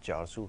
400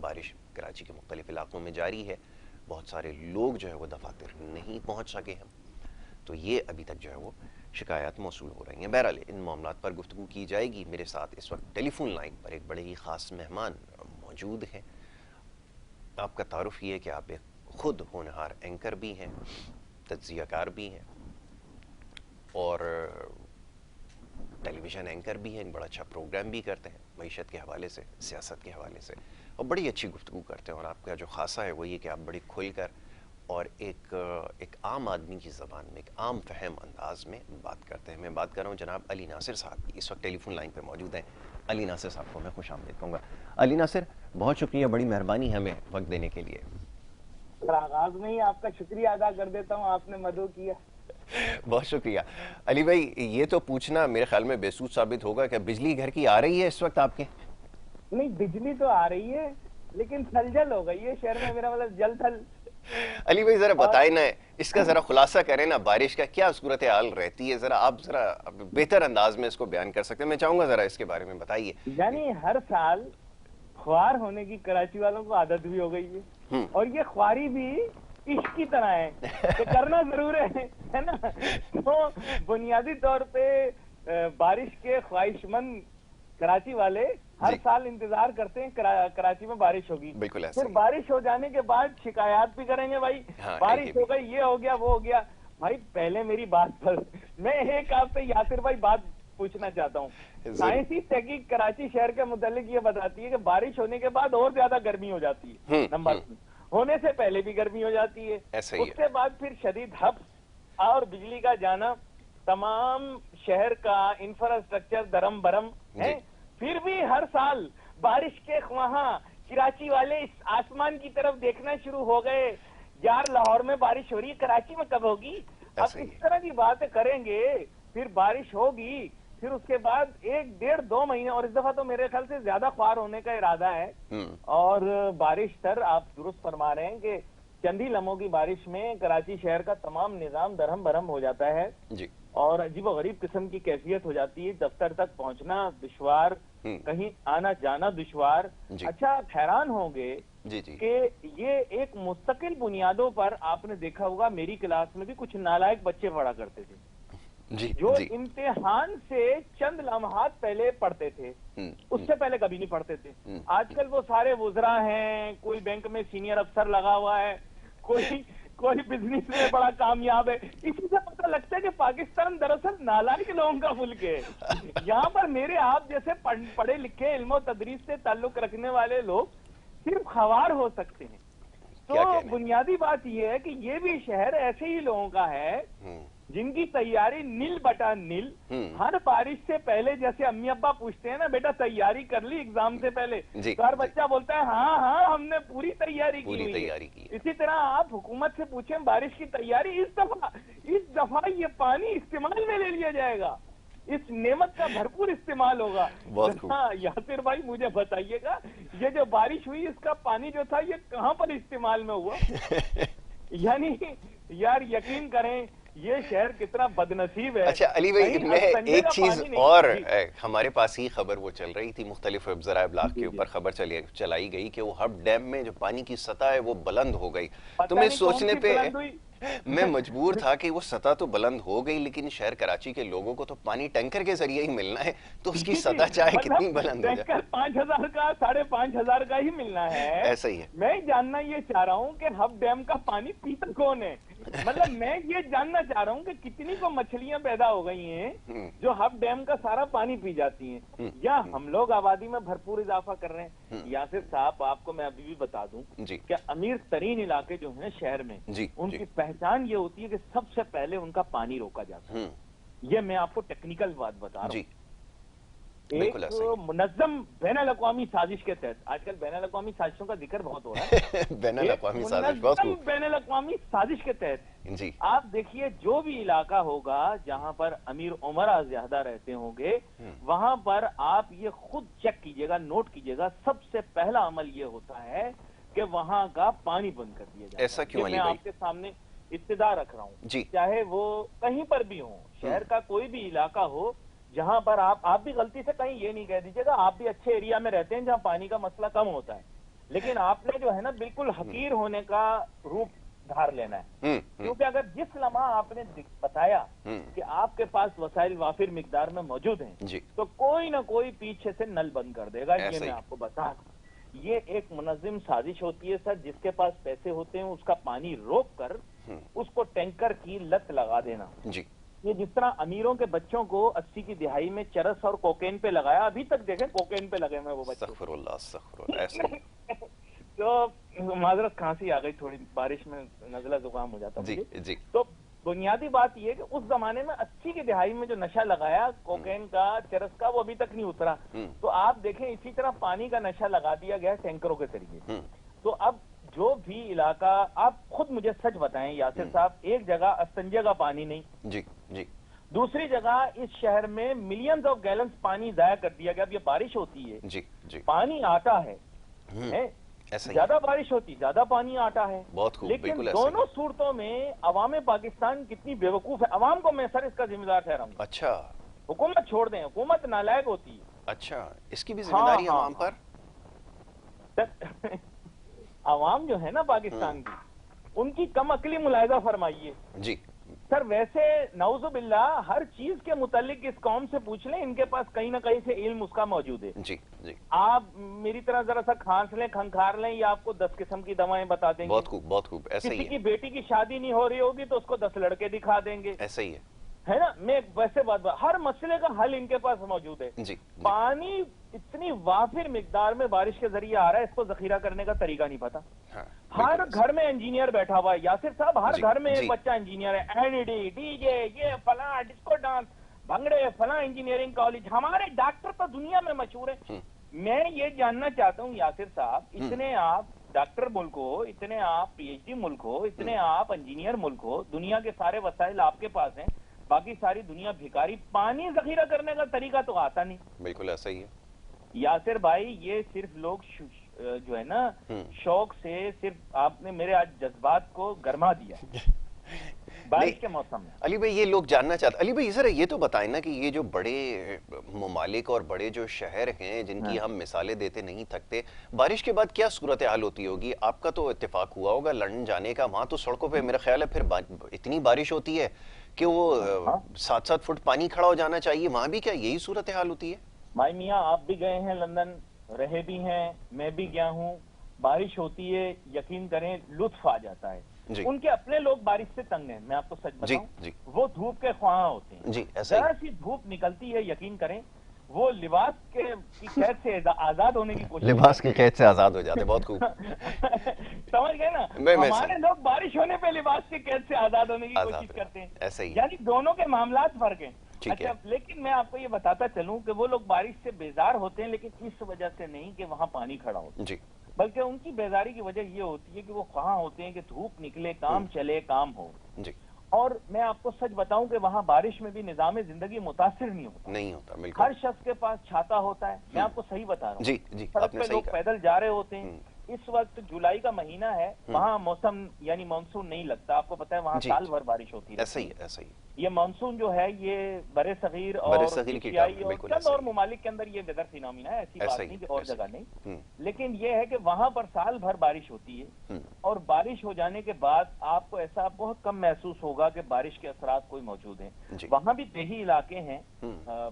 بارش کراچی کے مختلف علاقوں میں جاری ہے، بہت سارے لوگ جو ہے وہ دفاتر نہیں پہنچ سکے ہیں، تو یہ ابھی تک جو ہے وہ شکایات موصول ہو رہی ہیں۔ بہرحال ان معاملات پر گفتگو کی جائے گی۔ میرے ساتھ اس وقت ٹیلی فون لائن پر ایک بڑے ہی خاص مہمان موجود ہیں۔ آپ کا تعارف یہ ہے کہ آپ ایک خود ہونہار اینکر بھی ہیں، تجزیہ کار بھی ہیں، اور ٹیلی ویژن اینکر بھی ہیں، ایک بڑا اچھا پروگرام بھی کرتے ہیں معیشت کے حوالے سے، سیاست کے حوالے سے، اور بڑی اچھی گفتگو کرتے ہیں۔ اور آپ کا جو خاصہ ہے وہ یہ کہ آپ بڑی کھل کر اور ایک عام آدمی کی زبان میں، ایک عام فہم انداز میں بات کرتے ہیں۔ میں بات کر رہا ہوں جناب علی ناصر صاحب کی، اس وقت ٹیلی فون لائن پہ موجود ہیں۔ علی ناصر صاحب کو میں خوش آمدید کہوں گا۔ علی ناصر، بہت شکریہ، بڑی مہربانی ہمیں وقت دینے کے لیے۔ آغاز میں ہی آپ کا شکریہ ادا کر دیتا ہوں، آپ نے مدعو کیا۔ بہت شکریہ علی بھائی۔ یہ تو پوچھنا میرے خیال میں بے سود ثابت ہوگا کہ بجلی گھر کی آ رہی ہے اس وقت آپ کے؟ نہیں، بجلی تو آ رہی ہے لیکن تھل جل ہو گئی ہے شہر میں، میرا مطلب جل تھل۔ علی بھائی ذرا بتائیں نا، اس کا ذرا خلاصہ کریں نا، بارش کا کیا صورتحال رہتی ہے؟ ذرا آپ بہتر انداز میں اس کو بیان کر سکتے ہیں؟ میں چاہوں گا ذرا اس کے بارے میں بتائیے۔ یعنی ہر سال خوار ہونے کی کراچی والوں کو عادت بھی ہو گئی ہے، اور یہ خواری بھی عشق کی طرح ہے کہ کرنا ضرور ہے نا۔ تو بنیادی طور پہ بارش کے خواہش مند کراچی والے ہر سال انتظار کرتے ہیں کراچی میں بارش ہوگی۔ بالکل ایسا پھر بارش ہو جانے کے بعد شکایات بھی کریں گے، بھائی بارش ہو گئی، یہ ہو گیا، وہ ہو گیا۔ بھائی پہلے میری بات پر میں ایک آپ سے یاسر بھائی بات پوچھنا چاہتا ہوں۔ سائنسی تحقیق کراچی شہر کے متعلق یہ بتاتی ہے کہ بارش ہونے کے بعد اور زیادہ گرمی ہو جاتی ہے، نمبر ہونے سے پہلے بھی گرمی ہو جاتی ہے، اس کے بعد پھر شدید ہبس اور بجلی کا جانا، تمام شہر کا انفراسٹرکچر درم برم ہے۔ پھر بھی ہر سال بارش کے خواہاں کراچی والے اس آسمان کی طرف دیکھنا شروع ہو گئے، یار لاہور میں بارش ہو رہی ہے، کراچی میں کب ہوگی؟ اب اس طرح کی باتیں کریں گے، پھر بارش ہوگی، پھر اس کے بعد 1-1.5-2 مہینے، اور اس دفعہ تو میرے خیال سے زیادہ خوار ہونے کا ارادہ ہے۔ اور بارش تر آپ درست فرما رہے ہیں کہ چند ہی لمحوں کی بارش میں کراچی شہر کا تمام نظام درہم برہم ہو جاتا ہے، اور عجیب و غریب قسم کی کیفیت ہو جاتی ہے، دفتر تک پہنچنا دشوار، کہیں آنا جانا دشوار۔ اچھا، آپ حیران ہوں گے کہ یہ ایک مستقل بنیادوں پر، آپ نے دیکھا ہوگا میری کلاس میں بھی کچھ نالائق بچے پڑھا کرتے تھے جو امتحان سے چند لمحات پہلے پڑھتے تھے، اس سے پہلے کبھی نہیں پڑھتے تھے۔ آج کل وہ سارے وزراء ہیں، کوئی بینک میں سینئر افسر لگا ہوا ہے، کوئی بزنس میں بڑا کامیاب ہے۔ اسی سے پتہ لگتا ہے کہ پاکستان دراصل نالائق لوگوں کا ملک ہے۔ یہاں پر میرے آپ جیسے پڑھے لکھے علم و تدریس سے تعلق رکھنے والے لوگ صرف خوار ہو سکتے ہیں۔ تو بنیادی بات یہ ہے کہ یہ بھی شہر ایسے ہی لوگوں کا ہے جن کی تیاری نیل بٹا نیل، ہر بارش سے پہلے جیسے امی ابا پوچھتے ہیں نا، بیٹا تیاری کر لی ایگزام سے پہلے، تو ہر بچہ بولتا ہے ہاں ہاں ہم نے پوری تیاری کی۔ اسی طرح آپ حکومت سے پوچھیں بارش کی تیاری، اس دفعہ یہ پانی استعمال میں لے لیا جائے گا، اس نعمت کا بھرپور استعمال ہوگا۔ ہاں یاسر بھائی مجھے بتائیے گا، یہ جو بارش ہوئی اس کا پانی جو تھا یہ کہاں پر استعمال میں ہوا؟ یعنی یار یقین کریں یہ شہر کتنا بدنصیب ہے۔ اچھا علی بھائی، میں ایک چیز اور، ہمارے پاس ہی خبر وہ چل رہی تھی، مختلف ذرائع ابلاغ کے اوپر خبر چلائی گئی کہ وہ ہب ڈیم میں جو پانی کی سطح ہے وہ بلند ہو گئی۔ تو میں سوچنے پہ میں مجبور تھا کہ وہ سطح تو بلند ہو گئی، لیکن شہر کراچی کے لوگوں کو تو پانی ٹینکر کے ذریعے ہی ملنا ہے، تو اس کی سطح چاہے کتنی بلند ہو جائے، ٹینکر 5,000 کا 5,500 کا ہی ملنا ہے۔ ایسا ہی ہے۔ میں جاننا یہ چاہ رہا ہوں کہ ہب ڈیم کا پانی پیتا کون ہے؟ مطلب میں یہ جاننا چاہ رہا ہوں کہ کتنی کو مچھلیاں پیدا ہو گئی ہیں جو ہب ڈیم کا سارا پانی پی جاتی ہیں، یا ہم لوگ آبادی میں بھرپور اضافہ کر رہے ہیں۔ یاسر صاحب آپ کو میں ابھی بھی بتا دوں کہ امیر ترین علاقے جو ہیں شہر میں، ان کی پہچان یہ ہوتی ہے کہ سب سے پہلے ان کا پانی روکا جاتا ہے۔ یہ میں آپ کو ٹیکنیکل بات بتا رہا ہوں۔ ایک منظم بین الاقوامی سازش کے تحت، آج کل بین الاقوامی سازشوں کا ذکر بہت ہو رہا ہے، بین الاقوامی سازش، بین الاقوامی سازش کے تحت آپ دیکھیے جو بھی علاقہ ہوگا جہاں پر امیر عمرہ زیادہ رہتے ہوں گے، وہاں پر آپ یہ خود چیک کیجئے گا، نوٹ کیجئے گا، سب سے پہلا عمل یہ ہوتا ہے کہ وہاں کا پانی بند کر دیا جاتا ہے۔ ایسا کیوں علی میں بھائی؟ آپ کے سامنے ابتدا رکھ رہا ہوں، چاہے وہ کہیں پر بھی ہوں، شہر کا کوئی بھی علاقہ ہو جہاں پر آپ بھی غلطی سے کہیں یہ نہیں کہہ دیجیے گا، آپ بھی اچھے ایریا میں رہتے ہیں جہاں پانی کا مسئلہ کم ہوتا ہے، لیکن آپ نے جو ہے نا بالکل حقیر ہونے کا روپ دھار لینا ہے، کیونکہ اگر جس لمحہ آپ نے بتایا کہ آپ کے پاس وسائل وافر مقدار میں موجود ہیں تو کوئی نہ کوئی پیچھے سے نل بند کر دے گا. یہ میں آپ کو بتا دوں، یہ ایک منظم سازش ہوتی ہے سر. جس کے پاس پیسے ہوتے ہیں اس کا پانی روک کر اس کو ٹینکر کی لت لگا دینا. یہ جس طرح امیروں کے بچوں کو 80 کی دہائی میں چرس اور کوکین پہ لگایا، ابھی تک دیکھیں کوکین پہ لگے ہوئے وہ بچے. استغفر اللہ استغفر اللہ. ایسے تو معذرت کھانسی آ گئی تھوڑی، بارش میں نزلہ زکام ہو جاتا مجھے. تو بنیادی بات یہ کہ اس زمانے میں 80 کی دہائی میں جو نشہ لگایا کوکین کا، چرس کا، وہ ابھی تک نہیں اترا. تو آپ دیکھیں اسی طرح پانی کا نشہ لگا دیا گیا ٹینکروں کے ذریعے. تو اب جو بھی علاقہ، آپ خود مجھے سچ بتائیں یاسر صاحب، ایک جگہ استنجے کا پانی نہیں، دوسری جگہ اس شہر میں ملینز آف گیلنز پانی ضائع کر دیا گیا. اب یہ بارش ہوتی ہے، پانی آتا ہے، زیادہ بارش ہوتی زیادہ پانی آتا ہے. لیکن دونوں صورتوں میں عوام پاکستان کتنی بیوقوف ہے. عوام کو میں سر اس کا ذمہ دار ٹھہراؤں گا. اچھا، حکومت چھوڑ دیں، حکومت نالائق ہوتی ہے. اچھا، اس کی بھی ذمہ داری عوام پر. عوام جو ہے نا پاکستان کی، ان کی کم عقلی ملاحظہ فرمائیے. سر ویسے نعوذ باللہ ہر چیز کے متعلق اس قوم سے پوچھ لیں، ان کے پاس کہیں نہ کہیں سے علم اس کا موجود ہے. آپ میری طرح ذرا سا کھانس لیں، کھنکھار لیں، یا آپ کو 10 قسم کی دوائیں بتا دیں گے. بہت خوب، بہت خوب. ایسا ہی ہے. کسی کی بیٹی کی شادی نہیں ہو رہی ہوگی تو اس کو 10 لڑکے دکھا دیں گے. ایسا ہی ہے نا. میں ویسے ہر مسئلے کا حل ان کے پاس موجود ہے. پانی اتنی وافر مقدار میں بارش کے ذریعے آ رہا ہے، اس کو ذخیرہ کرنے کا طریقہ نہیں پتا. ہر گھر میں انجینئر بیٹھا ہوا ہے یاسر صاحب، ہر گھر میں ایک بچہ انجینئر ہے. این ڈی، ڈی جے، یہ فلاں ڈسکو ڈانس، بھنگڑے، فلاں انجینئرنگ کالج. ہمارے ڈاکٹر تو دنیا میں مشہور ہیں. میں یہ جاننا چاہتا ہوں یاسر صاحب، اتنے آپ ڈاکٹر ملک ہو، اتنے آپ پی ایچ ڈی ملک ہو، اتنے آپ انجینئر ملک ہو، دنیا کے سارے وسائل آپ کے پاس ہیں، باقی ساری دنیا بھکاری، پانی ذخیرہ کرنے کا طریقہ تو آتا نہیں. بالکل ایسا ہی ہے یاسر بھائی. یہ صرف لوگ جو ہے نا شوق سے، صرف آپ نے میرے آج جذبات کو گرما دیا بارش کے موسم میں. علی بھائی یہ لوگ جاننا چاہتے. علی بھائی ذرا یہ تو بتائیں نا کہ یہ جو بڑے ممالک اور بڑے جو شہر ہیں جن کی ہم مثالیں دیتے نہیں تھکتے، بارش کے بعد کیا صورتحال ہوتی ہوگی؟ آپ کا تو اتفاق ہوا ہوگا لندن جانے کا، وہاں تو سڑکوں پہ میرا خیال ہے پھر اتنی بارش ہوتی ہے کہ وہ 7-7 فٹ پانی کھڑا ہو جانا چاہیے. وہاں بھی کیا یہی صورتحال ہوتی ہے؟ بھائی میاں آپ بھی گئے ہیں لندن، رہے بھی ہیں، میں بھی گیا ہوں. بارش ہوتی ہے، یقین کریں لطف آ جاتا ہے. ان کے اپنے لوگ بارش سے تنگ ہیں، میں آپ کو سچ بتاؤں. وہ دھوپ کے خواہاں ہوتے ہیں. ذرا سی دھوپ نکلتی ہے، یقین کریں وہ لباس کی قید سے آزاد ہونے کی کوشش، لباس کی قید سے آزاد ہو جاتے. بہت خوب. سمجھ گئے نا. ہمارے لوگ بارش ہونے پہ لباس کی قید سے آزاد ہونے کی کوشش کرتے ہیں. ایسا ہی، یعنی دونوں کے معاملات فرق ہیں. اچھا، لیکن میں آپ کو یہ بتاتا چلوں کہ وہ لوگ بارش سے بیزار ہوتے ہیں، لیکن اس وجہ سے نہیں کہ وہاں پانی کھڑا ہوتا ہے، بلکہ ان کی بیزاری کی وجہ یہ ہوتی ہے کہ وہ خواہاں ہوتے ہیں کہ دھوپ نکلے، کام چلے، کام ہو. اور میں آپ کو سچ بتاؤں کہ وہاں بارش میں بھی نظام زندگی متاثر نہیں ہوتا. ہر شخص کے پاس چھاتا ہوتا ہے. میں آپ کو صحیح بتا رہا ہوں. سڑک پہ لوگ پیدل جا رہے ہوتے ہیں. اس وقت جولائی کا مہینہ ہے، وہاں موسم یعنی مانسون نہیں لگتا. آپ کو پتا ہے وہاں سال بھر بارش ہوتی ہے. ایسا ہی ایسا ہی. یہ مانسون جو ہے یہ برِ صغیر اور ایشیائی اور چند اور ممالک کے اندر یہ ویدر فینومینا ہے، ایسی بات نہیں کہ اور جگہ نہیں. لیکن یہ ہے کہ وہاں پر سال بھر بارش ہوتی ہے، اور بارش ہو جانے کے بعد آپ کو ایسا بہت کم محسوس ہوگا کہ بارش کے اثرات کوئی موجود ہیں. وہاں بھی دیہی علاقے ہیں،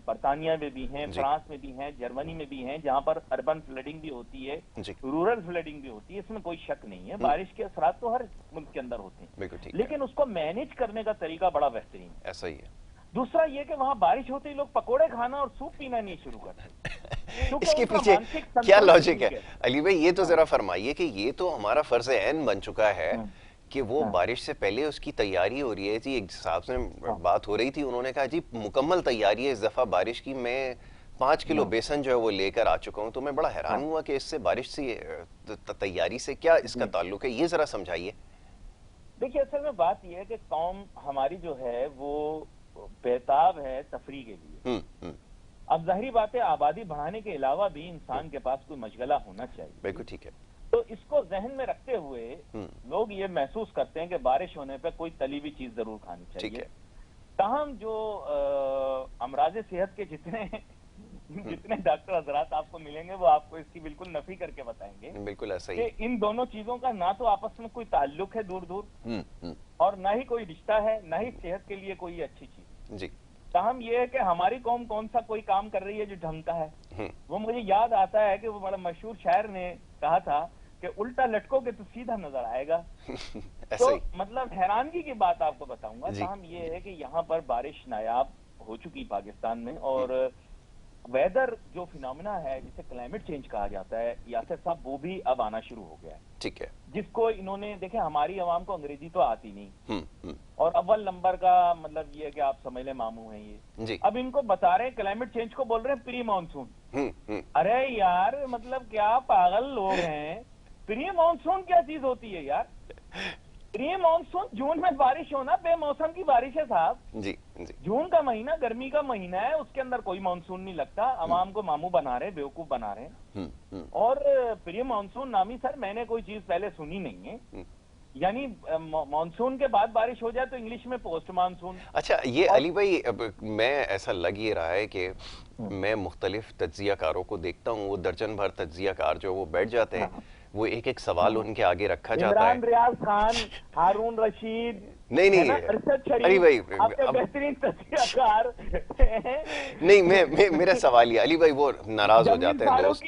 برطانیہ میں بھی ہیں، فرانس میں بھی ہیں، جرمنی میں بھی ہیں، جہاں پر اربن فلڈنگ بھی ہوتی ہے، رورل فلڈنگ بھی ہوتی ہے. اس میں کوئی شک نہیں ہے، بارش کے اثرات تو ہر ملک کے اندر ہوتے ہیں، لیکن اس کو مینیج کرنے کا طریقہ بڑا بہترین ہے. ایسا ہی ہے. دوسرا یہ کہ وہاں بارش ہوتے ہی لوگ پکوڑے کھانا اور سوپ پینا نہیں شروع کرتے. اس کے پیچھے کیا لاجک ہے علی بھائی؟ یہ تو ذرا فرمائیے کہ یہ تو ہمارا فرض عین بن چکا ہے کہ وہ بارش سے پہلے اس کی تیاری ہو رہی ہے. جی ایک صاحب سے بات ہو رہی تھی، انہوں نے کہا جی مکمل تیاری ہے اس دفعہ بارش کی. میں 5 کلو بیسن جو ہے وہ لے کر آ چکا ہوں. تو میں بڑا حیران ہوا کہ اس سے بارش سے تیاری سے کیا اس کا تعلق ہے، یہ ذرا سمجھائیے. دیکھیے اصل میں بات یہ ہے کہ قوم ہماری جو ہے وہ بےتاب ہے تفریح کے لیے. اب ظاہری بات ہے آبادی بڑھانے کے علاوہ بھی انسان کے پاس کوئی مشغلہ ہونا چاہیے. بالکل ٹھیک ہے. تو اس کو ذہن میں رکھتے ہوئے لوگ یہ محسوس کرتے ہیں کہ بارش ہونے پہ کوئی تلی ہوئی چیز ضرور کھانی چاہیے. تاہم جو امراض صحت کے جتنے جتنے ڈاکٹر حضرات آپ کو ملیں گے وہ آپ کو اس کی بالکل نفی کر کے بتائیں گے بالکل ایسا ہی کہ ان دونوں چیزوں کا نہ تو آپس میں کوئی تعلق ہے دور دور اور نہ ہی کوئی رشتہ ہے، نہ ہی صحت کے لیے کوئی اچھی چیز جی۔ تاہم یہ ہے کہ ہماری قوم کون سا کوئی کام کر رہی ہے جو ڈھنگ کا ہے، وہ مجھے یاد آتا ہے کہ وہ بڑا مشہور شاعر نے کہا تھا کہ الٹا لٹکو گے تو سیدھا نظر آئے گا۔ تو مطلب حیرانگی کی بات آپ کو بتاؤں گا، تاہم یہ ہے کہ یہاں پر بارش نایاب ہو چکی پاکستان میں، اور ویدر جو فینومینا ہے جسے کلائمیٹ چینج کہا جاتا ہے یاسر صاحب، وہ بھی اب آنا شروع ہو گیا ہے۔ ٹھیک ہے، جس کو انہوں نے دیکھیں، ہماری عوام کو انگریزی تو آتی نہیں، اور اول نمبر کا مطلب یہ ہے کہ آپ سمجھ لیں ماموں ہیں یہ، اب ان کو بتا رہے ہیں کلائمیٹ چینج کو بول رہے ہیں پری مانسون۔ ارے یار مطلب کیا پاگل لوگ ہیں، پری مانسون کیا چیز ہوتی ہے یار؟ پری مانسون جون میں بارش ہونا بے موسم کی بارش ہے صاحب جی۔ جون کا مہینہ گرمی کا مہینہ ہے، اس کے اندر کوئی مانسون نہیں لگتا، عوام کو ماموں بنا رہے، بیوقوف بنا رہے ہیں۔ اور پری مانسون نامی سر میں نے کوئی چیز پہلے سنی نہیں ہے، یعنی مانسون کے بعد بارش ہو جائے تو انگلش میں پوسٹ مانسون۔ اچھا یہ علی بھائی، میں ایسا لگ یہ رہا ہے کہ میں مختلف تجزیہ کاروں کو دیکھتا ہوں، وہ درجن بھر تجزیہ کار جو وہ بیٹھ جاتے ہیں، وہ ایک ایک سوال ان کے آگے رکھا جاتا ہے۔ عمران ریاض خان، ہارون رشید، نہیں ارشد شریف، آپ کے بہترین تجزیہ کار۔ نہیں میرا سوال یہ، علی بھائی وہ ناراض ہو جاتے ہیں دوست۔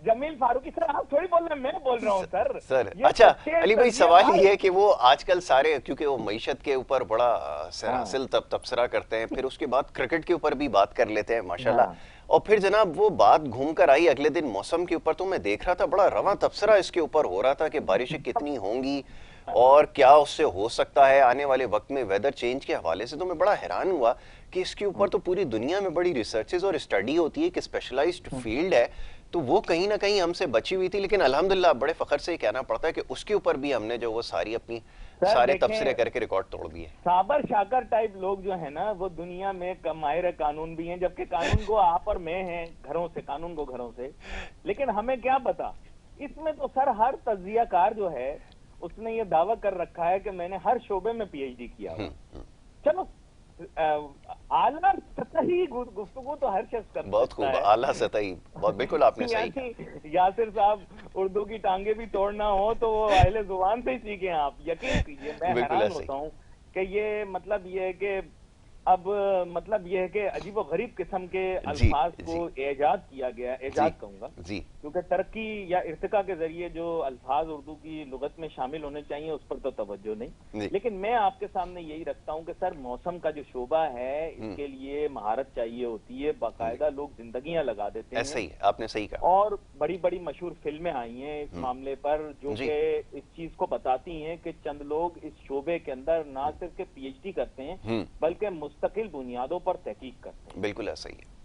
جمیل فاروقی سر آپ تھوڑی بول رہے ہیں، میں بول رہا ہوں سر۔ اچھا علی بھائی سوال یہ ہے کہ وہ آج کل سارے، کیونکہ وہ معیشت کے اوپر بڑا سراسل تبصرہ کرتے ہیں، پھر اس کے بعد کرکٹ کے اوپر بھی بات کر لیتے ہیں ماشاءاللہ، اور پھر جناب وہ بات گھوم کر آئی اگلے دن موسم کے اوپر، تو میں دیکھ رہا تھا بڑا رواں تبصرہ اس کے اوپر ہو رہا تھا کہ بارشیں کتنی ہوں گی اور کیا اس سے ہو سکتا ہے آنے والے وقت میں ویدر چینج کے حوالے سے۔ تو میں بڑا حیران ہوا کہ اس کے اوپر تو پوری دنیا میں بڑی ریسرچز اور اسٹڈی ہوتی ہے کہ اسپیشلائزڈ فیلڈ ہے، تو وہ کہیں نہ کہیں ہم سے بچی ہوئی تھی، لیکن الحمدللہ بڑے فخر سے یہ کہنا پڑتا ہے کہ اس کے اوپر بھی ہم نے جو وہ ساری اپنی سارے تبصرے کر کے ریکارڈ توڑ دیے۔ صابر شاکر ٹائپ لوگ جو ہیں نا، وہ دنیا میں ماہر قانون بھی ہیں، جبکہ قانون کو آپ اور میں ہیں گھروں سے، قانون کو گھروں سے، لیکن ہمیں کیا پتا۔ اس میں تو سر ہر تجزیہ کار جو ہے اس نے یہ دعویٰ کر رکھا ہے کہ میں نے ہر شعبے میں پی ایچ ڈی کیا ہوا۔ چلو اعلیٰ سطحی گفتگو تو ہر شخص کرتا ہے، بہت خوب، اعلیٰ سطحی، بہت بالکل آپ نے صحیح کہا۔ یاسر صاحب اردو کی ٹانگیں بھی توڑنا ہو تو وہ اہل زبان سے ہی سیکھیں آپ، یقین کیجئے میں حیران ہوتا ہوں کہ یہ مطلب یہ ہے کہ اب مطلب یہ ہے کہ عجیب و غریب قسم کے الفاظ کو ایجاد کیا گیا، ایجاد کہوں گا کیونکہ ترقی یا ارتقاء کے ذریعے جو الفاظ اردو کی لغت میں شامل ہونے چاہیے اس پر تو توجہ نہیں، لیکن میں آپ کے سامنے یہی رکھتا ہوں کہ سر موسم کا جو شعبہ ہے اس کے لیے مہارت چاہیے ہوتی ہے، باقاعدہ لوگ زندگیاں لگا دیتے ہیں، ایسا ہی آپ نے صحیح کہا، اور بڑی بڑی مشہور فلمیں آئی ہیں اس معاملے پر جو کہ اس چیز کو بتاتی ہیں کہ چند لوگ اس شعبے کے اندر نہ صرف پی ایچ ڈی کرتے ہیں بلکہ مستقل بنیادوں پر تحقیق کرتے ہیں۔ بالکل ایسا ہی ہے،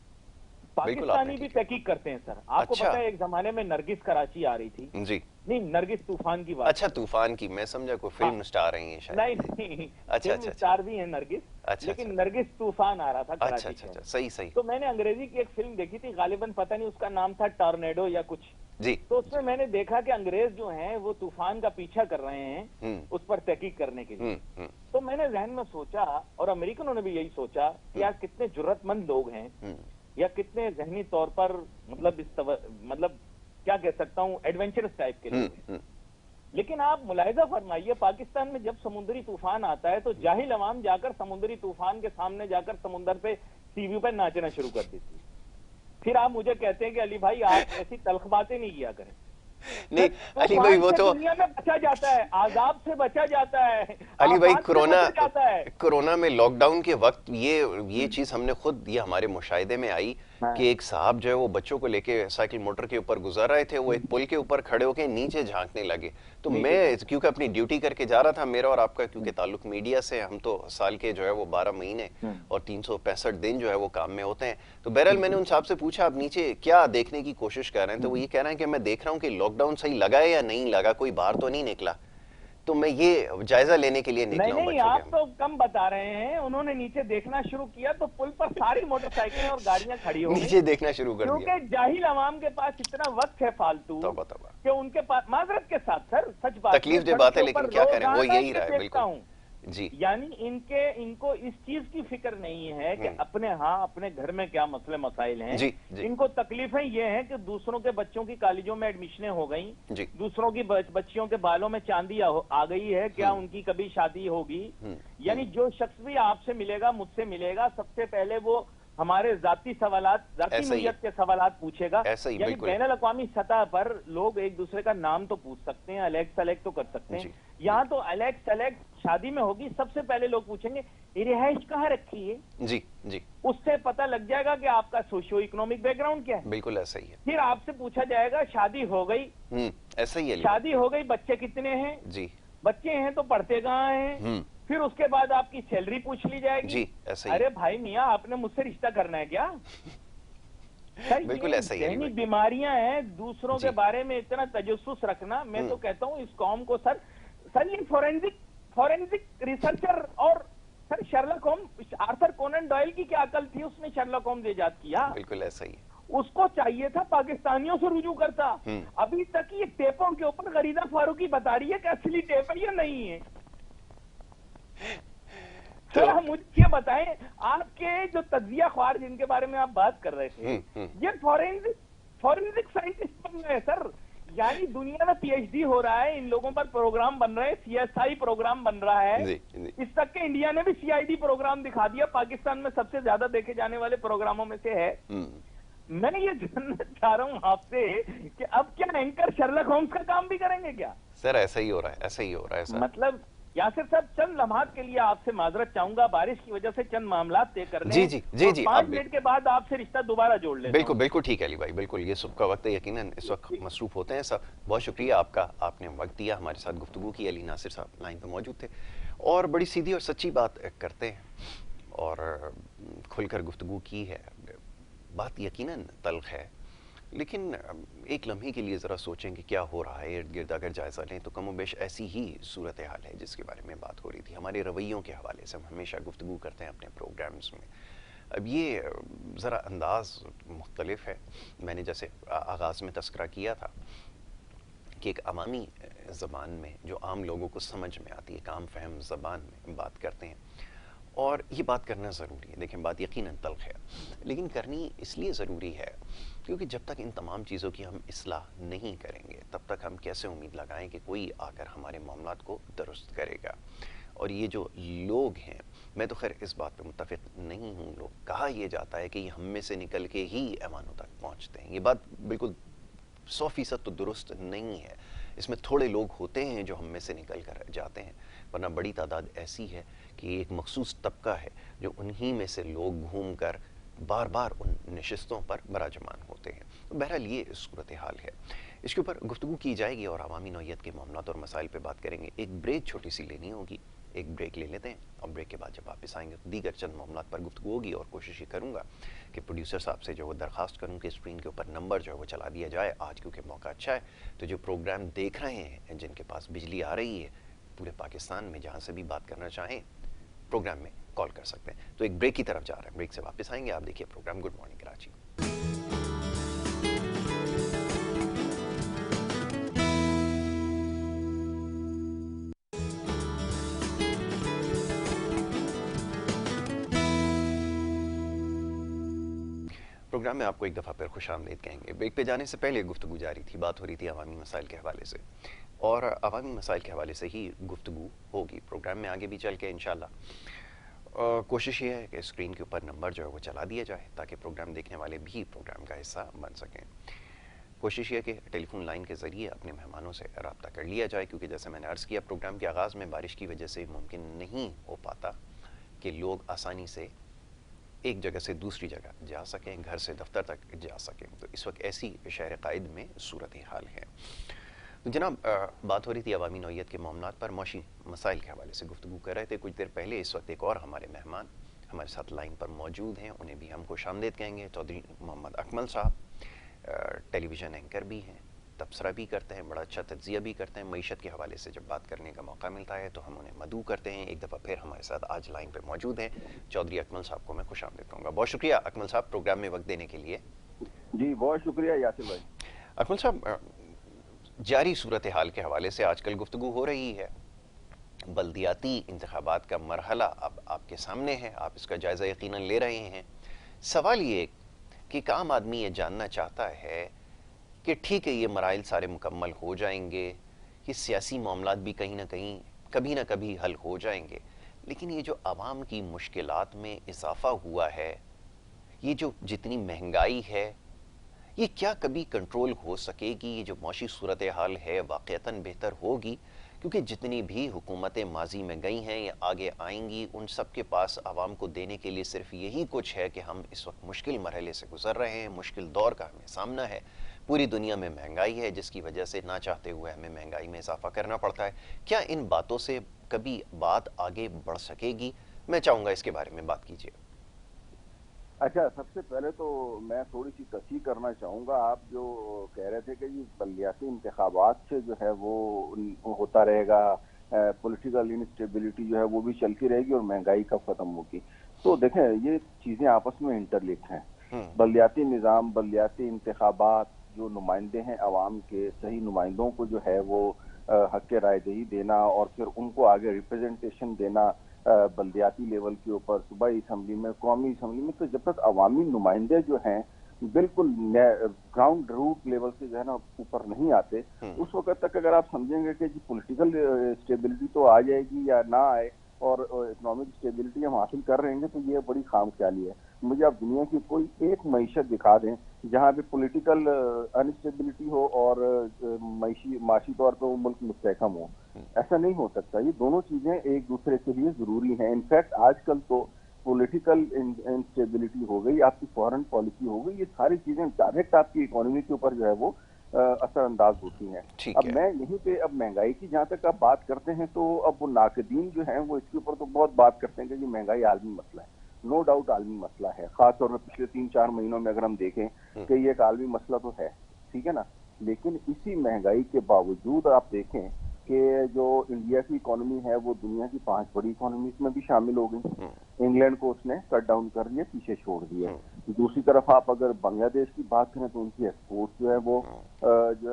پاکستانی بھی تحقیق کرتے ہیں سر۔ آپ کو پتہ ہے ایک زمانے میں نرگس کراچی آ رہی تھی، جی نہیں نرگس طوفان کی بات، اچھا طوفان کی، میں سمجھا کوئی فلم سٹار رہی ہیں شاید، نہیں فلم سٹار بھی ہیں نرگس، لیکن نرگس طوفان آ رہا تھا کراچی سے، صحیح صحیح۔ تو میں نے انگریزی کی ایک فلم دیکھی تھی، غالباً پتہ نہیں اس کا نام تھا ٹارنیڈو یا کچھ، جی تو اس میں نے دیکھا کہ انگریز جو ہیں وہ طوفان کا پیچھا کر رہے ہیں اس پر تحقیق کرنے کے لیے، تو میں نے ذہن میں سوچا اور امریکنوں نے بھی یہی سوچا کہ یار کتنے جرأت مند لوگ ہیں یا کتنے ذہنی طور پر مطلب کیا کہہ سکتا ہوں ایڈونچرس ٹائپ کے لوگ ہیں، لیکن آپ ملاحظہ فرمائیے پاکستان میں جب سمندری طوفان آتا ہے تو جاہل عوام جا کر سمندری طوفان کے سامنے جا کر سمندر پہ ٹی وی پہ ناچنا شروع کر دیتی، پھر آپ مجھے کہتے ہیں کہ علی بھائی آپ ایسی تلخ باتیں نہیں کیا کریں۔ نہیں علی بھائی وہ تو دنیا میں بچا جاتا ہے، عذاب سے بچا جاتا ہے علی بھائی، کورونا میں لاک ڈاؤن کے وقت یہ چیز ہم نے خود، یہ ہمارے مشاہدے میں آئی کہ ایک صاحب جو ہے وہ بچوں کو لے کے سائیکل موٹر کے اوپر گزر رہے تھے، وہ ایک پل کے اوپر کھڑے ہو کے نیچے جھانکنے لگے، تو میں کیونکہ اپنی ڈیوٹی کر کے جا رہا تھا، میرا اور آپ کا کیونکہ تعلق میڈیا سے، ہم تو سال کے جو ہے وہ 12 مہینے اور 365 دن جو ہے وہ کام میں ہوتے ہیں، تو بہرحال میں نے ان صاحب سے پوچھا آپ نیچے کیا دیکھنے کی کوشش کر رہے ہیں، تو وہ یہ کہہ رہے ہیں کہ میں دیکھ رہا ہوں کہ لاک ڈاؤن صحیح لگا ہے یا نہیں لگا، کوئی باہر تو نہیں نکلا، تو میں یہ جائزہ لینے کے لیے نکلا ہوں۔ نہیں آپ تو کم بتا رہے ہیں، انہوں نے نیچے دیکھنا شروع کیا تو پل پر ساری موٹر سائیکلیں اور گاڑیاں کھڑی ہو گئی، نیچے دیکھنا شروع کر دیا، کیونکہ جاہل عوام کے پاس اتنا وقت ہے فالتو کہ ان کے پاس معذرت کے ساتھ سر سچ بات، تکلیف دہ بات ہے لیکن کیا کریں، وہ یہی رہا ہے، بالکل جی یعنی ان کو اس چیز کی فکر نہیں ہے کہ اپنے گھر میں کیا مسئلے مسائل ہیں. ان کو تکلیفیں یہ ہیں کہ دوسروں کے بچوں کی کالجوں میں ایڈمیشنیں ہو گئیں, دوسروں کی بچیوں کے بالوں میں چاندی آ گئی ہے, کیا ان کی کبھی شادی ہوگی. یعنی جو شخص بھی آپ سے ملے گا, مجھ سے ملے گا, سب سے پہلے وہ ہمارے ذاتی سوالات, ذاتی نوعیت کے سوالات پوچھے گا. یعنی بین الاقوامی سطح پر لوگ ایک دوسرے کا نام تو پوچھ سکتے ہیں, الیکس الیکس تو کر سکتے ہیں. یہاں تو الیکس الیکس شادی میں ہوگی, سب سے پہلے لوگ پوچھیں گے رہائش کہاں رکھی ہے. جی جی, اس سے پتہ لگ جائے گا کہ آپ کا سوشیو اکنامک بیک گراؤنڈ کیا ہے. بالکل ایسا ہی ہے. پھر آپ سے پوچھا جائے گا شادی ہو گئی, ایسا ہی ہے, شادی ہو گئی, بچے کتنے ہیں. جی, بچے ہیں تو پڑھتے کہاں ہیں. پھر اس کے بعد آپ کی سیلری پوچھ لی جائے گی. جی ایسا ہی. ارے بھائی میاں, آپ نے مجھ سے رشتہ کرنا ہے کیا. بالکل ایسا ہی ہے. ذہنی بیماریاں ہیں, دوسروں کے بارے میں اتنا تجسس رکھنا. میں تو کہتا ہوں اس قوم کو سر یہ فورینزک ریسرچر, اور سر شرلک ہومز, آرتھر کونن ڈوائل کی کیا عقل تھی, اس نے شرلک ہومز ایجاد کیا. بالکل ایسا ہی ہے. اس کو چاہیے تھا پاکستانیوں سے رجوع کرتا. ابھی تک یہ ٹیپوں کے اوپر غریدہ فاروقی بتا رہی ہے کہ اصلی ٹیپ ہے یا نہیں ہے. تھوڑا مجھے یہ بتائیں, آپ کے جو تجزیہ خوار جن کے بارے میں آپ بات کر رہے تھے, یہ فورینزک سائنٹسٹ بن رہے ہیں سر. یعنی دنیا میں پی ایچ ڈی ہو رہا ہے, ان لوگوں پر پروگرام بن رہے ہیں, سی ایس آئی پروگرام بن رہا ہے. اس تک کہ انڈیا نے بھی سی آئی ڈی پروگرام دکھا دیا, پاکستان میں سب سے زیادہ دیکھے جانے والے پروگراموں میں سے ہے. میں یہ جاننا چاہ رہا ہوں آپ سے کہ اب کیا اینکر شرلک ہومز کا کام بھی کریں گے کیا. سر ایسا ہی ہو رہا ہے, ایسا ہی ہو رہا ہے سر. مطلب یاسر صاحب, چند لمحات کے لیے آپ سے معذرت چاہوں گا, بارش کی وجہ سے چند معاملات طے کرنے ہیں. جی, 5 منٹ کے بعد آپ سے رشتہ دوبارہ جوڑ لیتا ہوں. بالکل ٹھیک ہے علی بھائی, بالکل یہ صبح کا وقت ہے, یقیناً اس وقت مصروف ہوتے ہیں سب. بہت شکریہ آپ کا, آپ نے وقت دیا, ہمارے ساتھ گفتگو کی. علی ناصر صاحب لائن پہ موجود تھے اور بڑی سیدھی اور سچی بات کرتے ہیں اور کھل کر گفتگو کی ہے. بات یقیناً تلخ ہے, لیکن ایک لمحے کے لیے ذرا سوچیں کہ کیا ہو رہا ہے ارد گرد. اگر جائزہ لیں تو کم و بیش ایسی ہی صورتحال ہے جس کے بارے میں بات ہو رہی تھی. ہمارے رویوں کے حوالے سے ہم ہمیشہ گفتگو کرتے ہیں اپنے پروگرامز میں. اب یہ ذرا انداز مختلف ہے. میں نے جیسے آغاز میں تذکرہ کیا تھا کہ ایک عوامی زبان میں جو عام لوگوں کو سمجھ میں آتی ہے, ایک عام فہم زبان میں بات کرتے ہیں, اور یہ بات کرنا ضروری ہے. دیکھیں بات یقیناً تلخ ہے, لیکن کرنی اس لیے ضروری ہے کیونکہ جب تک ان تمام چیزوں کی ہم اصلاح نہیں کریں گے تب تک ہم کیسے امید لگائیں کہ کوئی آ کر ہمارے معاملات کو درست کرے گا. اور یہ جو لوگ ہیں, میں تو خیر اس بات پہ متفق نہیں ہوں. لوگ کہا یہ جاتا ہے کہ یہ ہم میں سے نکل کے ہی ایوانوں تک پہنچتے ہیں. یہ بات بالکل 100% تو درست نہیں ہے. اس میں تھوڑے لوگ ہوتے ہیں جو ہم میں سے نکل کر جاتے ہیں, ورنہ بڑی تعداد ایسی ہے کہ ایک مخصوص طبقہ ہے جو انہی میں سے لوگ گھوم کر بار بار ان نشستوں پر براجمان ہوتے ہیں. بہرحال یہ صورتحال ہے, اس کے اوپر گفتگو کی جائے گی اور عوامی نوعیت کے معاملات اور مسائل پہ بات کریں گے. ایک بریک چھوٹی سی لینی ہوگی, ایک بریک لے لیتے ہیں اور بریک کے بعد جب واپس آئیں گے تو دیگر چند معاملات پر گفتگو ہوگی. اور کوشش یہ کروں گا کہ پروڈیوسر صاحب سے جو وہ درخواست کروں کہ اسکرین کے اوپر نمبر جو ہے وہ چلا دیا جائے. آج کیونکہ موقع اچھا ہے تو جو پروگرام دیکھ رہے ہیں, جن کے پاس بجلی آ رہی ہے پورے پاکستان میں, جہاں سے بھی بات کرنا چاہیں پروگرام میں کال کر سکتے ہیں. تو ایک بریک کی طرف جا رہے ہیں, بریک سے واپس آئیں گے. آپ دیکھیے program good morning Karachi. Program میں آپ کو ایک دفعہ پھر خوش آمدید کہیں گے. بریک پہ جانے سے پہلے گفتگو جاری تھی, بات ہو رہی تھی عوامی مسائل کے حوالے سے, اور عوامی مسائل کے حوالے سے ہی گفتگو ہوگی پروگرام میں آگے بھی چل کے انشاءاللہ. کوشش یہ ہے کہ اسکرین کے اوپر نمبر جو ہے وہ چلا دیا جائے تاکہ پروگرام دیکھنے والے بھی پروگرام کا حصہ بن سکیں. کوشش یہ کہ ٹیلی فون لائن کے ذریعے اپنے مہمانوں سے رابطہ کر لیا جائے, کیونکہ جیسے میں نے عرض کیا پروگرام کے آغاز میں بارش کی وجہ سے ممکن نہیں ہو پاتا کہ لوگ آسانی سے ایک جگہ سے دوسری جگہ جا سکیں, گھر سے دفتر تک جا سکیں. تو اس وقت ایسی شہر قائد میں صورتحال ہے. جناب, بات ہو رہی تھی عوامی نوعیت کے معاملات پر, معاشی مسائل کے حوالے سے گفتگو کر رہے تھے کچھ دیر پہلے. اس وقت ایک اور ہمارے مہمان ہمارے ساتھ لائن پر موجود ہیں, انہیں بھی ہم خوش آمدید کہیں گے. چودھری محمد اکمل صاحب ٹیلی ویژن اینکر بھی ہیں, تبصرہ بھی کرتے ہیں, بڑا اچھا تجزیہ بھی کرتے ہیں. معیشت کے حوالے سے جب بات کرنے کا موقع ملتا ہے تو ہم انہیں مدعو کرتے ہیں. ایک دفعہ پھر ہمارے ساتھ آج لائن پہ موجود ہیں چودھری اکمل صاحب کو میں خوش آمدید کہوں گا. بہت شکریہ اکمل صاحب پروگرام میں وقت دینے کے لیے. جی بہت شکریہ یاسر بھائی. اکمل صاحب, جاری صورتحال کے حوالے سے آج کل گفتگو ہو رہی ہے بلدیاتی انتخابات کا مرحلہ اب آپ کے سامنے ہے، آپ اس کا جائزہ یقیناً لے رہے ہیں. سوال یہ کہ ایک عام آدمی یہ جاننا چاہتا ہے کہ ٹھیک ہے یہ مراحل سارے مکمل ہو جائیں گے، یہ سیاسی معاملات بھی کہیں نہ کہیں کبھی نہ کبھی حل ہو جائیں گے، لیکن یہ جو عوام کی مشکلات میں اضافہ ہوا ہے، یہ جو جتنی مہنگائی ہے، یہ کیا کبھی کنٹرول ہو سکے گی؟ یہ جو معاشی صورتحال ہے واقعتاً بہتر ہوگی؟ کیونکہ جتنی بھی حکومتیں ماضی میں گئی ہیں یا آگے آئیں گی، ان سب کے پاس عوام کو دینے کے لیے صرف یہی کچھ ہے کہ ہم اس وقت مشکل مرحلے سے گزر رہے ہیں، مشکل دور کا ہمیں سامنا ہے، پوری دنیا میں مہنگائی ہے جس کی وجہ سے نہ چاہتے ہوئے ہمیں مہنگائی میں اضافہ کرنا پڑتا ہے. کیا ان باتوں سے کبھی بات آگے بڑھ سکے گی؟ میں چاہوں گا اس کے بارے میں بات کیجیے. اچھا، سب سے پہلے تو میں تھوڑی سی تصحیح کرنا چاہوں گا. آپ جو کہہ رہے تھے کہ یہ بلدیاتی انتخابات سے جو ہے وہ ہوتا رہے گا، پولیٹیکل انسٹیبلٹی جو ہے وہ بھی چلتی رہے گی اور مہنگائی کب ختم ہوگی. تو دیکھیں یہ چیزیں آپس میں انٹرلنک ہیں. بلدیاتی نظام، بلدیاتی انتخابات، جو نمائندے ہیں عوام کے، صحیح نمائندوں کو جو ہے وہ حق رائے دہی دینا اور پھر ان کو آگے ریپرزنٹیشن دینا بلدیاتی لیول کے اوپر، صوبائی اسمبلی میں، قومی اسمبلی میں. تو جب تک عوامی نمائندے جو ہیں بالکل گراؤنڈ روٹ لیول سے جو ہے نا اوپر نہیں آتے، اس وقت تک اگر آپ سمجھیں گے کہ جی پولیٹیکل اسٹیبلٹی تو آ جائے گی یا نہ آئے اور اکنامک اسٹیبلٹی ہم حاصل کر رہے ہیں، تو یہ بڑی خام خیالی ہے. مجھے آپ دنیا کی کوئی ایک معیشت دکھا دیں جہاں پہ پولیٹیکل انسٹیبلٹی ہو اور معاشی طور پہ وہ ملک مستحکم ہو. ایسا نہیں ہو سکتا. یہ دونوں چیزیں ایک دوسرے کے لیے ضروری ہیں. انفیکٹ آج کل تو پولیٹیکل انسٹیبلٹی ہو گئی، آپ کی فارن پالیسی ہو گئی، یہ ساری چیزیں ڈائریکٹ آپ کی اکانومی کے اوپر جو ہے وہ اثر انداز ہوتی ہیں. اب میں یہیں پہ اب مہنگائی کی جہاں تک آپ بات کرتے ہیں تو اب وہ ناقدین جو ہیں وہ اس کے اوپر تو بہت بات کرتے ہیں کہ یہ مہنگائی عالمی مسئلہ ہے. نو ڈاؤٹ عالمی مسئلہ ہے، خاص طور پہ پچھلے 3-4 مہینوں میں اگر ہم دیکھیں کہ یہ ایک عالمی مسئلہ تو ہے، ٹھیک ہے نا. لیکن اسی مہنگائی کے باوجود آپ دیکھیں کہ جو انڈیا کی اکانومی ہے وہ دنیا کی 5 بڑی اکانومیز میں بھی شامل ہو گئی. انگلینڈ کو اس نے کٹ ڈاؤن کر دیا، پیچھے چھوڑ دیا. دوسری طرف آپ اگر بنگلہ دیش کی بات کریں تو ان کی ایکسپورٹ جو ہے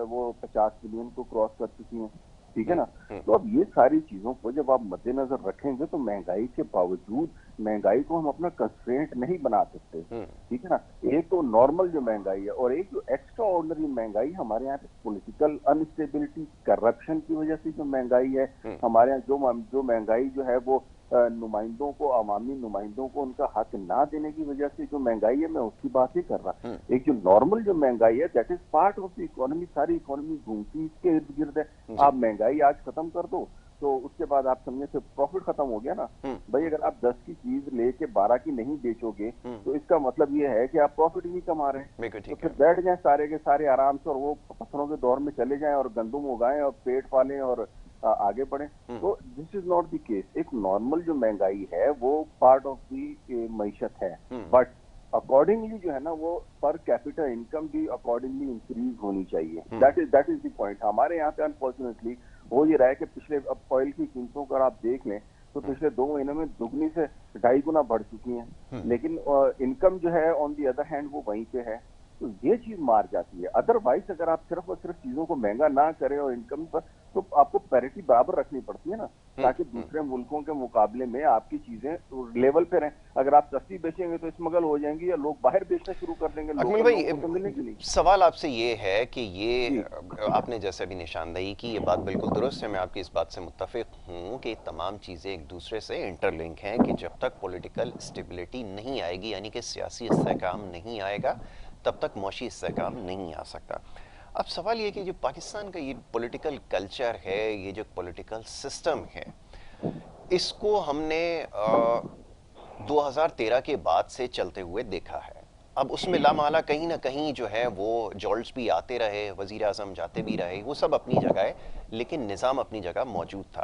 وہ 50 بلین کو کراس کر چکی ہیں، ٹھیک ہے نا. تو اب یہ ساری چیزوں کو جب آپ مد نظر رکھیں گے تو مہنگائی کے باوجود مہنگائی کو ہم اپنا کنسٹرینٹ نہیں بنا سکتے، ٹھیک ہے نا. ایک تو نارمل جو مہنگائی ہے اور ایک جو ایکسٹرا آرڈنری مہنگائی ہمارے یہاں پہ پولیٹیکل انسٹیبلٹی، کرپشن کی وجہ سے جو مہنگائی ہے ہمارے یہاں، جو مہنگائی جو ہے وہ نمائندوں کو، عوامی نمائندوں کو ان کا حق نہ دینے کی وجہ سے جو مہنگائی ہے، میں اس کی بات ہی کر رہا. ایک جو نارمل جو مہنگائی ہے that is part of the economy, ساری اکانومی گھومتی اس کے ارد گرد ہے. آپ مہنگائی آج ختم کر دو تو اس کے بعد آپ سمجھیں کہ پروفٹ ختم ہو گیا نا. بھائی اگر آپ 10 کی چیز لے کے 12 کی نہیں بیچو گے تو اس کا مطلب یہ ہے کہ آپ پروفٹ ہی نہیں کما رہے ہیں. تو پھر بیٹھ جائیں سارے کے سارے آرام سے اور وہ پتھروں کے دور میں چلے جائیں اور گندم اگائیں اور پیٹ پالیں اور آگے بڑھیں. تو دس از ناٹ دی کیس. ایک نارمل جو مہنگائی ہے وہ پارٹ آف دی معیشت ہے، بٹ اکارڈنگلی جو ہے نا وہ پر کیپٹل انکم بھی اکارڈنگلی انکریز ہونی چاہیے. That is the point. ہمارے یہاں پہ انفارچونیٹلی ہو یہ رہا ہے کہ پچھلے اب آئل کی قیمتوں کا آپ دیکھ لیں تو پچھلے 2 مہینوں میں دگنی سے 2.5 گنا بڑھ چکی ہیں، لیکن انکم جو ہے آن دی ادر ہینڈ وہ وہیں پہ ہے. تو یہ چیز مار جاتی ہے. ادروائز اگر آپ صرف اور صرف چیزوں کو مہنگا نہ کریں اور انکم پر، تو آپ کو پیرٹی برابر رکھنی پڑتی ہے نا، تاکہ دوسرے ملکوں کے مقابلے میں آپ کی چیزیں لیول پہ رہیں. اگر آپ سستی بیچیں گے تو اسمگل ہو جائیں گی یا لوگ باہر بیچنا شروع کر دیں گے. اکمل بھائی سوال آپ سے یہ ہے کہ یہ آپ نے جیسے ابھی نشاندہی کی، یہ بات بالکل درست ہے، میں آپ کی اس بات سے متفق ہوں کہ تمام چیزیں ایک دوسرے سے انٹر لنک ہیں کہ جب تک پولیٹیکل اسٹیبلٹی نہیں آئے گی، یعنی کہ سیاسی استحکام نہیں آئے گا، تب تک معاشی استحکام نہیں آ سکتا. اب سوال یہ کہ جو پاکستان کا یہ پولیٹیکل کلچر ہے، یہ جو پولیٹیکل سسٹم ہے، اس کو ہم نے 2013 کے بعد سے چلتے ہوئے دیکھا ہے. اب اس میں لامحالہ کہیں نہ کہیں جو ہے وہ جولٹس بھی آتے رہے، وزیر اعظم جاتے بھی رہے، وہ سب اپنی جگہ ہے، لیکن نظام اپنی جگہ موجود تھا.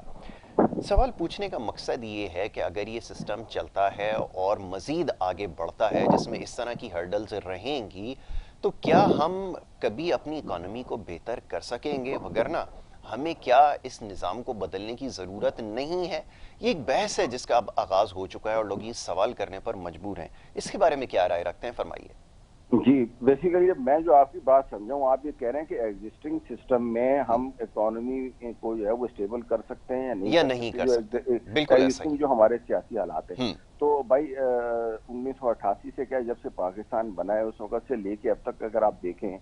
سوال پوچھنے کا مقصد یہ ہے کہ اگر یہ سسٹم چلتا ہے اور مزید آگے بڑھتا ہے جس میں اس طرح کی ہرڈلز رہیں گی، تو کیا ہم کبھی اپنی اکانومی کو بہتر کر سکیں گے؟ وگرنہ ہمیں کیا اس نظام کو بدلنے کی ضرورت نہیں ہے؟ یہ ایک بحث ہے جس کا اب آغاز ہو چکا ہے اور لوگ یہ سوال کرنے پر مجبور ہیں. اس کے بارے میں کیا رائے رکھتے ہیں؟ فرمائیے. جی بیسیکلی میں جو آپ کی بات سمجھا ہوں، آپ یہ کہہ رہے ہیں کہ ایگزسٹنگ سسٹم میں ہم اکانومی کو جو ہے وہ اسٹیبل کر سکتے ہیں یا نہیں کر سکتے، بالکل ایسا ہی جو ہمارے سیاسی حالات ہیں. تو بھائی 1988 سے کیا جب سے پاکستان بنا ہے اس وقت سے لے کے اب تک اگر آپ دیکھیں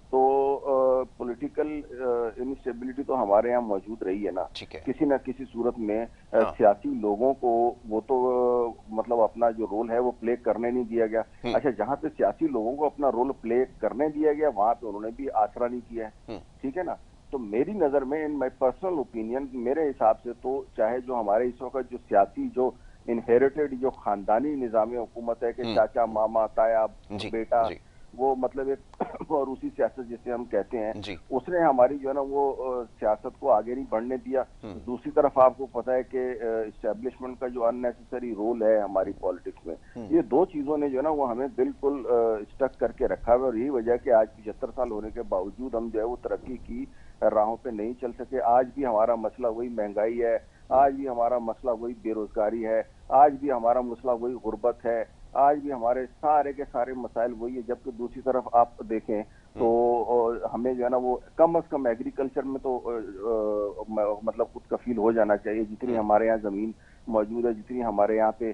تو پولیٹیکل انسٹیبلٹی تو ہمارے یہاں موجود رہی ہے نا کسی نہ کسی صورت میں. سیاسی لوگوں کو وہ تو مطلب اپنا جو رول ہے وہ پلے کرنے نہیں دیا گیا. اچھا جہاں پہ سیاسی لوگوں کو اپنا رول پلے کرنے دیا گیا وہاں پہ انہوں نے بھی آسرا نہیں کیا ہے. ٹھیک ہے نا. تو میری نظر میں ان مائی پرسنل اوپینین میرے حساب سے تو چاہے جو ہمارے اس وقت جو سیاسی جو انہیریٹڈ جو خاندانی نظام حکومت ہے کہ چاچا ماما تایا بیٹا وہ مطلب ایک اور اسی سیاست جسے ہم کہتے ہیں اس نے ہماری جو ہے نا وہ سیاست کو آگے نہیں بڑھنے دیا. دوسری طرف آپ کو پتا ہے کہ اسٹیبلشمنٹ کا جو ان نیسیسری رول ہے ہماری پالیٹکس میں یہ دو چیزوں نے جو ہے نا وہ ہمیں بالکل اسٹک کر کے رکھا ہے اور یہی وجہ کہ آج 75 سال ہونے کے باوجود ہم جو ہے وہ ترقی کی راہوں پہ نہیں چل سکے. آج بھی ہمارا مسئلہ وہی مہنگائی ہے, آج بھی ہمارا مسئلہ وہی بے روزگاری ہے, آج بھی ہمارا مسئلہ وہی غربت ہے, آج بھی ہمارے سارے کے سارے مسائل وہی ہے. جبکہ دوسری طرف آپ دیکھیں تو ہمیں جو ہے نا وہ کم از کم ایگریکلچر میں تو مطلب خود کفیل ہو جانا چاہیے. جتنی ہمارے یہاں زمین موجود ہے, جتنی ہمارے یہاں پہ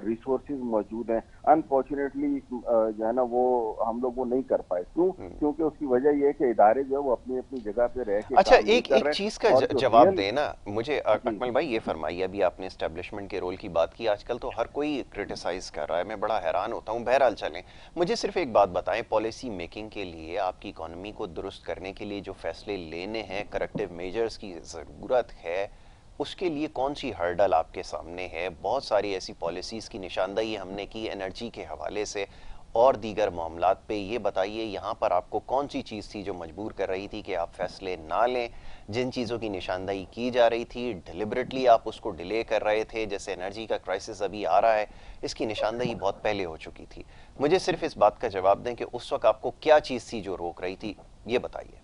ریسورسز موجود ہیں, انفارچونیٹلی جو ہے نا وہ ہم لوگ وہ نہیں کر پائے. کیوں؟ کیونکہ اس کی وجہ یہ ہے کہ ادارے جو ہے وہ اپنی اپنی جگہ پہ رہ کے اچھا ایک چیز کا جواب دینا مجھے اکمل بھائی, یہ فرمائیے ابھی آپ نے اسٹیبلشمنٹ کے رول کی بات کی, آج کل تو ہر کوئی کرٹیسائز کر رہا ہے, میں بڑا حیران ہوتا ہوں. بہرحال چلیں, مجھے صرف ایک بات بتائیں, پالیسی میکنگ کے لیے آپ کی اکانومی کو درست کرنے کے لیے جو فیصلے لینے ہیں, کریکٹیو میجرز کی ضرورت ہے, اس کے لیے کون سی ہرڈل آپ کے سامنے ہے؟ بہت ساری ایسی پالیسیز کی نشاندہی ہم نے کی انرجی کے حوالے سے اور دیگر معاملات پہ. یہ بتائیے یہاں پر آپ کو کون سی چیز تھی جو مجبور کر رہی تھی کہ آپ فیصلے نہ لیں؟ جن چیزوں کی نشاندہی کی جا رہی تھی ڈیلیبریٹلی آپ اس کو ڈیلے کر رہے تھے, جیسے انرجی کا کرائسس ابھی آ رہا ہے, اس کی نشاندہی بہت پہلے ہو چکی تھی. مجھے صرف اس بات کا جواب دیں کہ اس وقت آپ کو کیا چیز تھی جو روک رہی تھی, یہ بتائیے.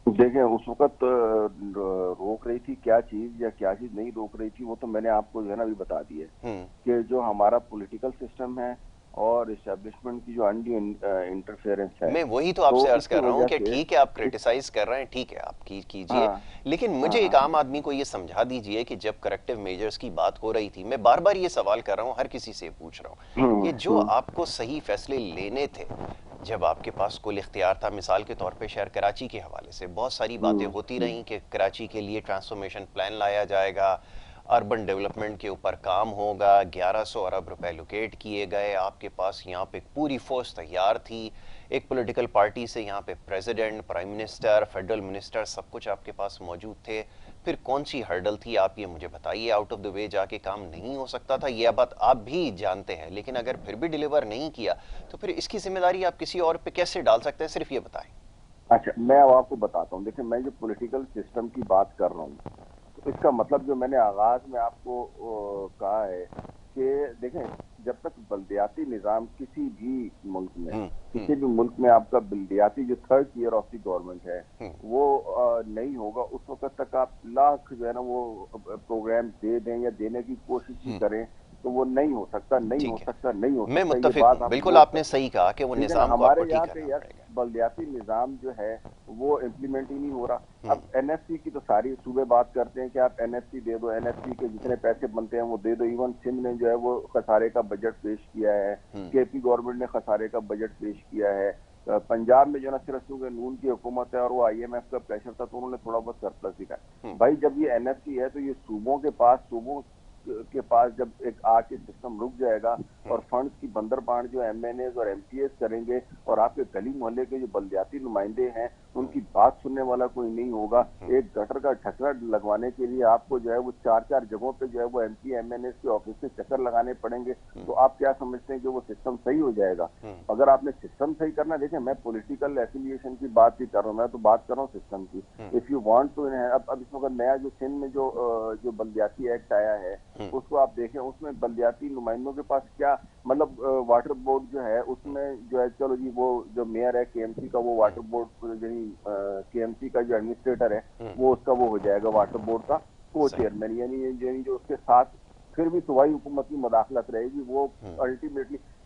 دیکھیں اس وقت روک رہی تھی کیا چیز یا کیا چیز نہیں روک رہی تھی, وہ تو میں نے آپ کو جو ہے نا ابھی بتا دی ہے کہ جو ہمارا پولیٹیکل سسٹم ہے اور اسٹیبلشمنٹ کی جو انڈی انٹرفیئرنس ہے. میں وہی تو آپ سے عرض کر رہا ہوں کہ ٹھیک ہے آپ کرٹیسائز کر رہے ہیں, ٹھیک ہے آپ کیجئے, لیکن مجھے ایک عام آدمی کو یہ سمجھا دیجئے کہ جب کریکٹیو میجرز کی بات ہو رہی تھی, میں بار بار یہ سوال کر رہا ہوں, ہر کسی سے پوچھ رہا ہوں کہ جو آپ کو صحیح فیصلے لینے تھے, جب آپ کے پاس کل اختیار تھا, مثال کے طور پہ شہر کراچی کے حوالے سے بہت ساری باتیں ہوتی رہیں کہ کراچی کے لیے ٹرانسفارمیشن پلان لایا جائے گا, اربن ڈیولپمنٹ کے اوپر کام ہوگا, 1100 ارب روپے لوکیٹ کیے گئے, آپ کے پاس یہاں پہ پوری فورس تیار تھی, ایک پولیٹیکل پارٹی سے یہاں پہ president, prime minister, federal minister, سب کچھ آپ کے پاس موجود تھے. پھر کون سی ہرڈل تھی, آپ یہ مجھے بتائیے. آؤٹ آف دی وے جا کے کام نہیں ہو سکتا تھا, یہ بات آپ بھی جانتے ہیں, لیکن اگر پھر بھی ڈیلیور نہیں کیا تو پھر اس کی ذمہ داری آپ کسی اور پہ کیسے ڈال سکتے ہیں, صرف یہ بتائیں. اچھا میں اب آپ کو بتاتا ہوں. دیکھیں میں جو پولیٹیکل سسٹم کی بات کر رہا ہوں تو اس کا مطلب جو میں نے آغاز میں آپ کو کہا ہے کہ دیکھیں جب تک بلدیاتی نظام کسی بھی ملک میں آپ کا بلدیاتی جو third tier of the government ہے وہ نہیں ہوگا, اس وقت تک آپ لاکھ جو ہے نا وہ پروگرام دے دیں یا دینے کی کوشش ہی کریں تو وہ نہیں ہو سکتا. میں متفق ہوں, بالکل آپ نے صحیح کہا کہ وہ نظام کو آپ کو ٹھیک کرنا پڑے گا. بلدیاتی نظام جو ہے وہ امپلیمنٹ ہی نہیں ہو رہا. اب این ایف سی کی تو ساری صوبے بات کرتے ہیں کہ آپ این ایف سی دے دو, این ایف سی کے جتنے پیسے بنتے ہیں وہ دے دو. ایون سندھ نے جو ہے وہ خسارے کا بجٹ پیش کیا ہے, کے پی گورنمنٹ نے خسارے کا بجٹ پیش کیا ہے. پنجاب میں جو نا صرف کیونکہ نون کی حکومت ہے اور وہ آئی ایم ایف کا پریشر تھا تو انہوں نے تھوڑا بہت سرپلس دکھایا. بھائی جب یہ این ایف سی ہے تو یہ صوبوں کے پاس جب ایک آ کے سسٹم رک جائے گا اور فنڈز کی بندر بانٹ جو ایم این ایز اور ایم پی ایز کریں گے اور آپ کے گلی محلے کے جو بلدیاتی نمائندے ہیں ان کی بات سننے والا کوئی نہیں ہوگا. ایک گٹر کا ڈھکنا لگوانے کے لیے آپ کو جو ہے وہ 4 جگہوں پہ جو ہے وہ M P M N As کے آفس سے چکر لگانے پڑیں گے. تو آپ کیا سمجھتے ہیں کہ وہ سسٹم صحیح ہو جائے گا؟ اگر آپ نے سسٹم صحیح کرنا, دیکھیں میں پولیٹیکل ایفیلیشن کی بات نہیں کر رہا ہوں, میں تو بات کر رہا ہوں سسٹم کی. اف یو وانٹ ٹو, اب اس وقت نیا جو سندھ میں جو بلدیاتی ایکٹ آیا ہے اس کو آپ دیکھیں, اس میں بلدیاتی نمائندوں کے پاس کیا مطلب واٹر بورڈ جو ہے اس میں جو ہے چلو جی وہ جو میئر ہے کے ایم سی کا وہ واٹر بورڈ یعنی کے ایم سی کا جو ایڈمنسٹریٹر ہے وہ اس کا وہ ہو جائے گا واٹر بورڈ کا کو چیئرمین, یعنی جو اس کے ساتھ پھر بھی صوبائی حکومت کی مداخلت رہے گی. وہ الٹیمیٹلی